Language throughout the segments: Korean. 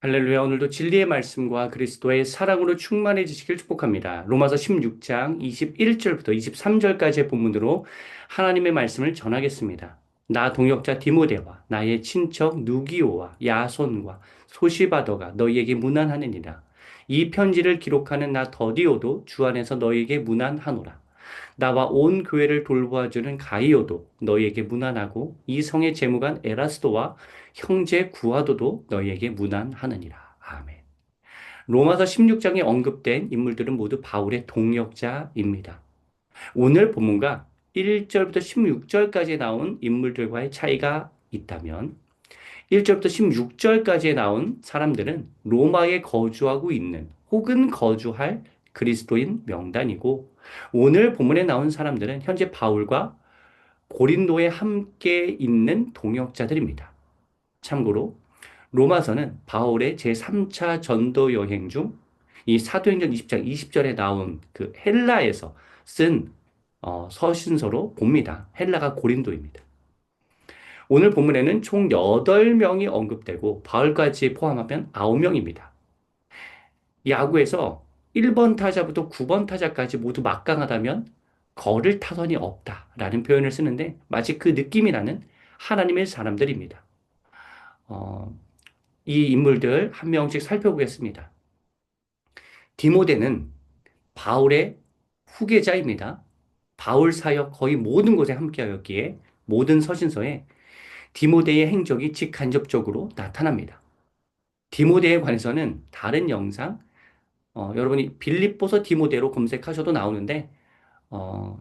할렐루야. 오늘도 진리의 말씀과 그리스도의 사랑으로 충만해지시길 축복합니다. 로마서 16장 21절부터 23절까지의 본문으로 하나님의 말씀을 전하겠습니다. 나 동역자 디모데와 나의 친척 누기오와 야손과 소시바더가 너희에게 문안하느니라. 이 편지를 기록하는 나 더디오도 주 안에서 너희에게 문안하노라. 나와 온 교회를 돌보아주는 가이오도 너희에게 문안하고 이 성의 재무관 에라스도와 형제 구하도도 너희에게 문안하느니라. 아멘. 로마서 16장에 언급된 인물들은 모두 바울의 동역자입니다. 오늘 본문과 1절부터 16절까지 나온 인물들과의 차이가 있다면 1절부터 16절까지에 나온 사람들은 로마에 거주하고 있는 혹은 거주할 그리스도인 명단이고 오늘 본문에 나온 사람들은 현재 바울과 고린도에 함께 있는 동역자들입니다. 참고로 로마서는 바울의 제3차 전도 여행 중 이 사도행전 20장 20절에 나온 그 헬라에서 쓴 서신서로 봅니다. 헬라가 고린도입니다. 오늘 본문에는 총 8명이 언급되고 바울까지 포함하면 9명입니다. 야구에서 1번 타자부터 9번 타자까지 모두 막강하다면 거를 타선이 없다라는 표현을 쓰는데 마치 그 느낌이 나는 하나님의 사람들입니다. 어, 이 인물들 한 명씩 살펴보겠습니다. 디모데는 바울의 후계자입니다. 바울 사역 거의 모든 곳에 함께하였기에 모든 서신서에 디모데의 행적이 직간접적으로 나타납니다. 디모데에 관해서는 다른 영상, 여러분이 빌립보서 디모데로 검색하셔도 나오는데,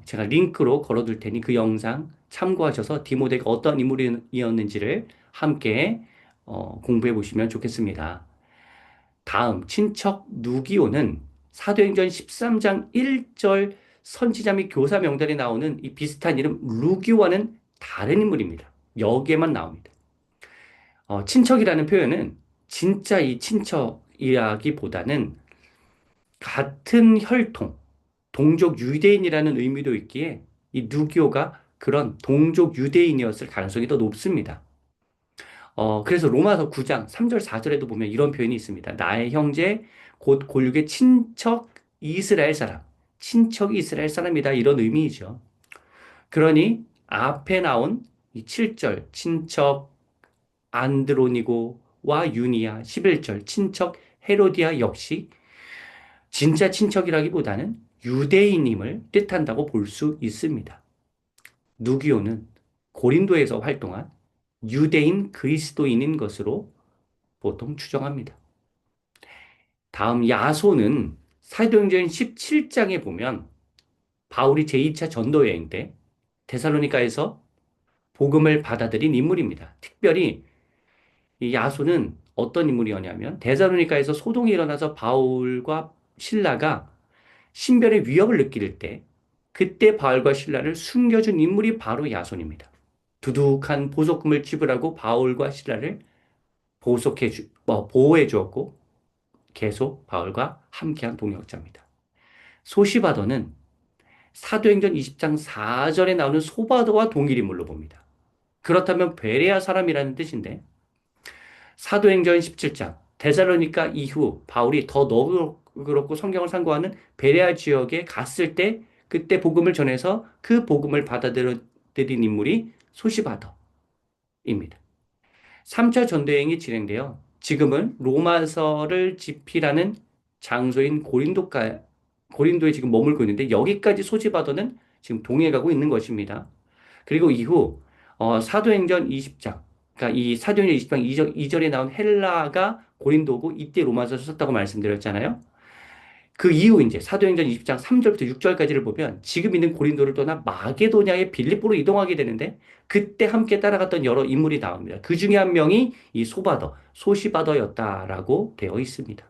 제가 링크로 걸어둘 테니 그 영상 참고하셔서 디모데가 어떤 인물이었는지를 함께 공부해 보시면 좋겠습니다. 다음, 친척 누기오는 사도행전 13장 1절 선지자 및 교사 명단에 나오는 이 비슷한 이름 루기와는 다른 인물입니다. 여기에만 나옵니다. 친척이라는 표현은 진짜 이 친척이라기보다는 같은 혈통, 동족 유대인이라는 의미도 있기에 이 누기오가 그런 동족 유대인이었을 가능성이 더 높습니다. 그래서 로마서 9장 3절 4절에도 보면 이런 표현이 있습니다. 나의 형제 곧 골육의 친척 이스라엘 사람, 친척 이스라엘 사람이다 이런 의미이죠. 그러니 앞에 나온 이 7절 친척 안드로니고와 유니아 11절 친척 헤로디아 역시 진짜 친척이라기보다는 유대인임을 뜻한다고 볼 수 있습니다. 누기오는 고린도에서 활동한 유대인 그리스도인인 것으로 보통 추정합니다. 다음 야소는 사도행전 17장에 보면 바울이 제2차 전도 여행 때 데살로니가에서 복음을 받아들인 인물입니다. 특별히 이 야소는 어떤 인물이었냐면 데살로니가에서 소동이 일어나서 바울과 신라가 신변의 위협을 느낄 때 그때 바울과 신라를 숨겨준 인물이 바로 야손입니다. 두둑한 보석금을 지불하고 바울과 신라를 보호해 주었고 계속 바울과 함께한 동역자입니다. 소시바더는 사도행전 20장 4절에 나오는 소바더와 동일 인물로 봅니다. 그렇다면 베레아 사람이라는 뜻인데 사도행전 17장 데살로니가 이후 바울이 더 너그럽고 성경을 상고하는 베레아 지역에 갔을 때 그때 복음을 전해서 그 복음을 받아들인 인물이 소시바더입니다. 3차 전도여행이 진행되어 지금은 로마서를 집필하는 장소인 고린도에 지금 머물고 있는데 여기까지 소시바더는 지금 동해가고 있는 것입니다. 그리고 이후 사도행전 20장 그러니까 이 사도행전 20장 2절에 나온 헬라가 고린도고 이때 로마서를 썼다고 말씀드렸잖아요. 그 이후 이제 사도행전 20장 3절부터 6절까지를 보면 지금 있는 고린도를 떠나 마게도냐의 빌립보로 이동하게 되는데 그때 함께 따라갔던 여러 인물이 나옵니다. 그 중에 한 명이 이 소시바더였다라고 되어 있습니다.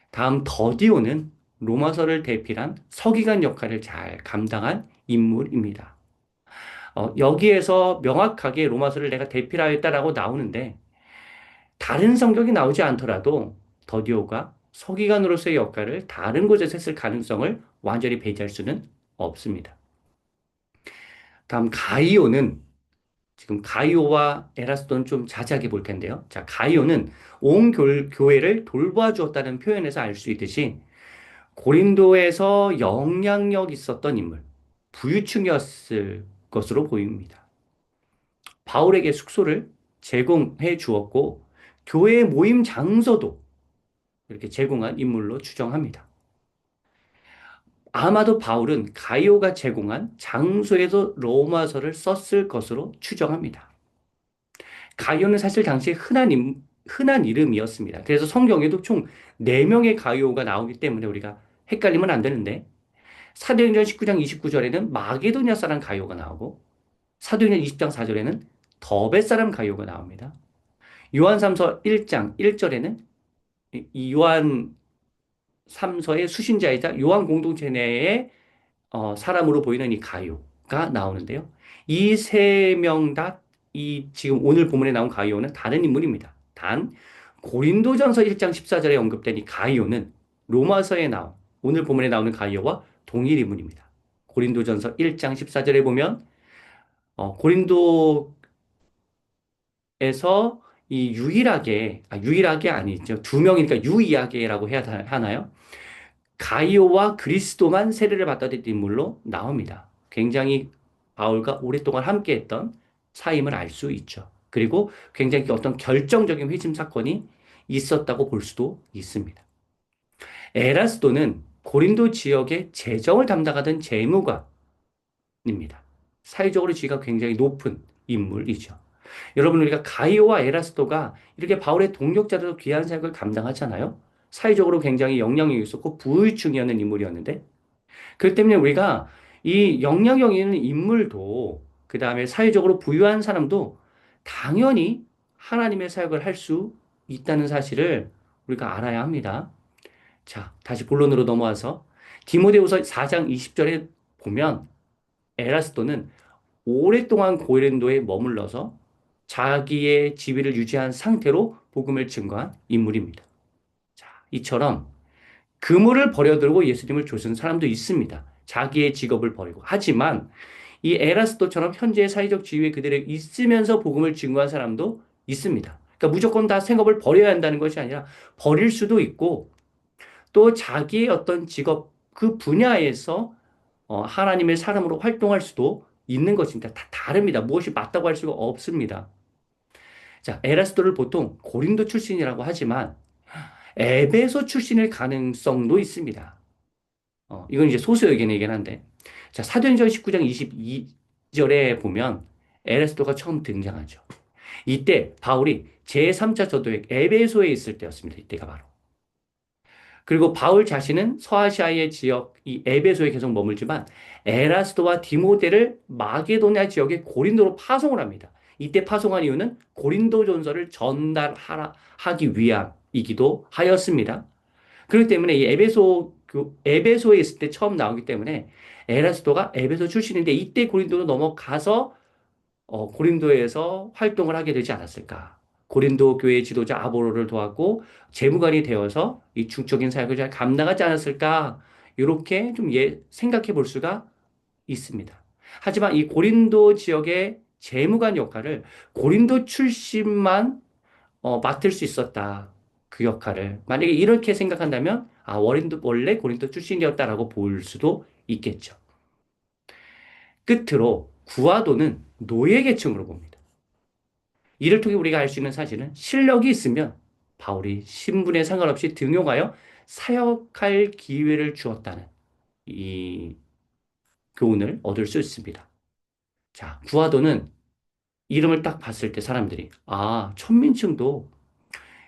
다음 더디오는 로마서를 대필한 서기관 역할을 잘 감당한 인물입니다. 여기에서 명확하게 로마서를 내가 대필하였다라고 나오는데 다른 성경이 나오지 않더라도 더디오가 서기관으로서의 역할을 다른 곳에서 했을 가능성을 완전히 배제할 수는 없습니다. 다음 가이오는 지금 가이오와 에라스도는 좀 자세하게 볼 텐데요. 자, 가이오는 온 교회를 돌봐주었다는 표현에서 알 수 있듯이 고린도에서 영향력 있었던 인물, 부유층이었을 것으로 보입니다. 바울에게 숙소를 제공해 주었고, 교회의 모임 장소도 이렇게 제공한 인물로 추정합니다. 아마도 바울은 가이오가 제공한 장소에서 로마서를 썼을 것으로 추정합니다. 가이오는 사실 당시에 흔한 이름이었습니다. 그래서 성경에도 총 4명의 가이오가 나오기 때문에 우리가 헷갈리면 안 되는데, 사도행전 19장 29절에는 마게도냐 사람 가이오가 나오고, 사도행전 20장 4절에는 더베 사람 가이오가 나옵니다. 요한 3서 1장 1절에는 이 요한 3서의 수신자이자 요한 공동체 내의 사람으로 보이는 이 가이오가 나오는데요. 이 세 명 다 이 지금 오늘 본문에 나온 가이오는 다른 인물입니다. 단 고린도전서 1장 14절에 언급된 이 가이오는 로마서에 나온 오늘 본문에 나오는 가이오와 동일 인물입니다. 고린도전서 1장 14절에 보면 고린도에서 이 유일하게 아니죠. 두 명이니까 유일하게라고 해야 하나요? 가이오와 그리스도만 세례를 받았던 인물로 나옵니다. 굉장히 바울과 오랫동안 함께했던 사임을 알 수 있죠. 그리고 굉장히 어떤 결정적인 회심 사건이 있었다고 볼 수도 있습니다. 에라스도는 고린도 지역의 재정을 담당하던 재무관입니다. 사회적으로 지위가 굉장히 높은 인물이죠. 여러분, 우리가 가이오와 에라스도가 이렇게 바울의 동력자로 귀한 사역을 감당하잖아요. 사회적으로 굉장히 영향력이 있었고 부유층이었는 인물이었는데, 그렇기 때문에 우리가 이 영향력 있는 인물도 그 다음에 사회적으로 부유한 사람도 당연히 하나님의 사역을 할 수 있다는 사실을 우리가 알아야 합니다. 자, 다시 본론으로 넘어와서 디모데후서 4장 20절에 보면 에라스도는 오랫동안 고린도에 머물러서 자기의 지위를 유지한 상태로 복음을 증거한 인물입니다. 자, 이처럼 그물을 버려들고 예수님을 쫓은 사람도 있습니다. 자기의 직업을 버리고. 하지만 이 에라스도처럼 현재의 사회적 지위에 그대로 있으면서 복음을 증거한 사람도 있습니다. 그러니까 무조건 다 생업을 버려야 한다는 것이 아니라 버릴 수도 있고 또 자기의 어떤 직업 그 분야에서 하나님의 사람으로 활동할 수도 있는 것입니다. 다 다릅니다. 무엇이 맞다고 할 수가 없습니다. 자, 에라스도를 보통 고린도 출신이라고 하지만 에베소 출신일 가능성도 있습니다. 이건 이제 소수 의견이긴 한데. 자, 사도행전 19장 22절에 보면 에라스도가 처음 등장하죠. 이때 바울이 제3차 전도회 에베소에 있을 때였습니다. 이때가 바로. 그리고 바울 자신은 서아시아의 지역 이 에베소에 계속 머물지만 에라스도와 디모데를 마게도냐 지역의 고린도로 파송을 합니다. 이때 파송한 이유는 고린도전서를 전달하기 위함이기도 하였습니다. 그렇기 때문에 이 에베소에 있을 때 처음 나오기 때문에 에라스도가 에베소 출신인데 이때 고린도로 넘어가서 고린도에서 활동을 하게 되지 않았을까. 고린도 교회 지도자 아보로를 도왔고 재무관이 되어서 이 중적인 사역을 잘 감당하지 않았을까. 이렇게 좀 생각해 볼 수가 있습니다. 하지만 이 고린도 지역의 재무관 역할을 고린도 출신만 맡을 수 있었다. 그 역할을. 만약에 이렇게 생각한다면, 원래 고린도 출신이었다라고 볼 수도 있겠죠. 끝으로 구와도는 노예 계층으로 봅니다. 이를 통해 우리가 알 수 있는 사실은 실력이 있으면 바울이 신분에 상관없이 등용하여 사역할 기회를 주었다는 이 교훈을 얻을 수 있습니다. 자, 구와도는 이름을 딱 봤을 때 사람들이, 천민층도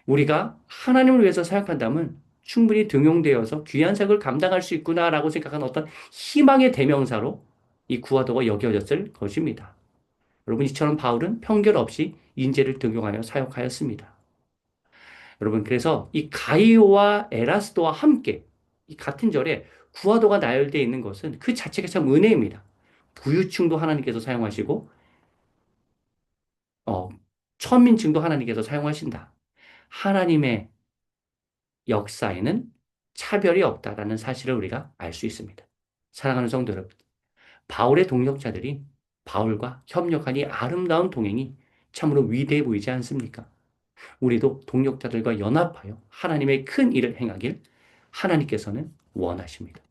우리가 하나님을 위해서 사역한다면 충분히 등용되어서 귀한 사역을 감당할 수 있구나라고 생각한 어떤 희망의 대명사로 이 구와도가 여겨졌을 것입니다. 여러분, 이처럼 바울은 편견 없이 인재를 등용하여 사역하였습니다. 여러분, 그래서 이 가이오와 에라스도와 함께 이 같은 절에 구와도가 나열되어 있는 것은 그 자체가 참 은혜입니다. 부유층도 하나님께서 사용하시고, 어, 천민층도 하나님께서 사용하신다. 하나님의 역사에는 차별이 없다라는 사실을 우리가 알 수 있습니다. 사랑하는 성도 여러분, 바울의 동역자들이 바울과 협력하니 아름다운 동행이 참으로 위대해 보이지 않습니까? 우리도 동역자들과 연합하여 하나님의 큰 일을 행하길 하나님께서는 원하십니다.